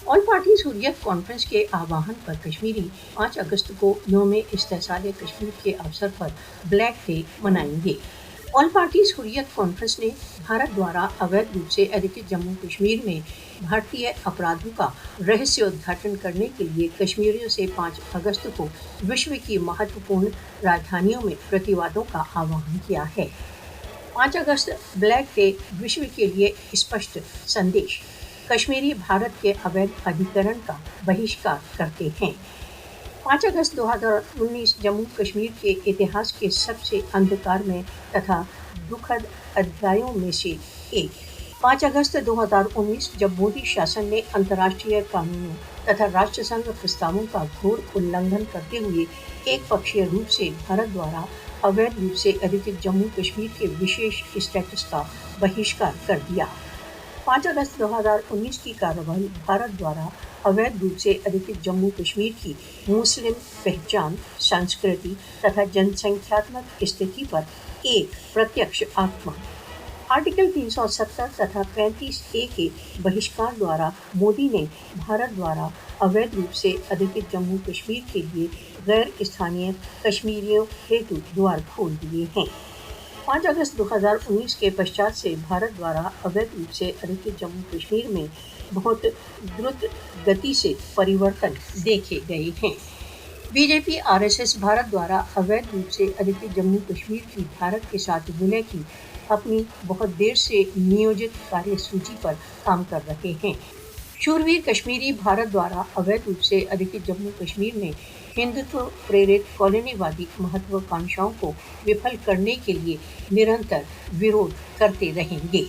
All parties Hurriyat conference के आह्वान पर कश्मीरी 5 अगस्त को यौम इस्तेसाल कश्मीर के अवसर पर ब्लैक डे मनाएंगे। ऑल पार्टीज हुर्रियत कॉन्फ्रेंस ने भारत द्वारा अवैध रूप से अधिकृत जम्मू कश्मीर में भारतीय अपराधों का रहस्योद्घाटन करने के लिए कश्मीरियों से 5 अगस्त को विश्व की महत्वपूर्ण राजधानियों में प्रतिवादों का आह्वान किया है। 5 अगस्त ब्लैक डे विश्व के लिए स्पष्ट संदेश। कश्मीरी भारत के अवैध अधिकरण का बहिष्कार करते हैं। 5 अगस्त 2019 जम्मू कश्मीर के इतिहास के सबसे अंधकारमय तथा दुखद अध्यायों में से एक। 5 अगस्त 2019 जब मोदी शासन ने अंतर्राष्ट्रीय कानूनों तथा राष्ट्रसंघ प्रस्तावों का घोर उल्लंघन करते हुए एक पक्षीय रूप से भारत द्वारा अवैध रूप से अधिकृत जम्मू कश्मीर के विशेष स्टेटस का बहिष्कार कर दिया। 5 अगस्त 2019 की कार्रवाई भारत द्वारा अवैध रूप से अधिकृत जम्मू कश्मीर की मुस्लिम पहचान, संस्कृति तथा जनसंख्यात्मक स्थिति पर एक प्रत्यक्ष आक्रमण। आर्टिकल 370 तथा 35A के बहिष्कार द्वारा मोदी ने भारत द्वारा अवैध रूप से अधिकृत जम्मू कश्मीर के लिए गैर स्थानीय कश्मीरियों हेतु द्वार खोल दिए हैं। 5 अगस्त 2019 के पश्चात से भारत द्वारा अवैध रूप से अधिकृत जम्मू कश्मीर में बहुत द्रुत गति से परिवर्तन देखे गए हैं। बीजेपी आरएसएस भारत द्वारा अवैध रूप से अधिकृत जम्मू कश्मीर की भारत के साथ विलय की अपनी बहुत देर से नियोजित कार्यसूची पर काम कर रहे हैं। शूरवीर कश्मीरी भारत द्वारा अवैध रूप से अधिकृत जम्मू कश्मीर में हिंदुत्व प्रेरित कॉलोनीवादी महत्वाकांक्षाओं को विफल करने के लिए निरंतर विरोध करते रहेंगे।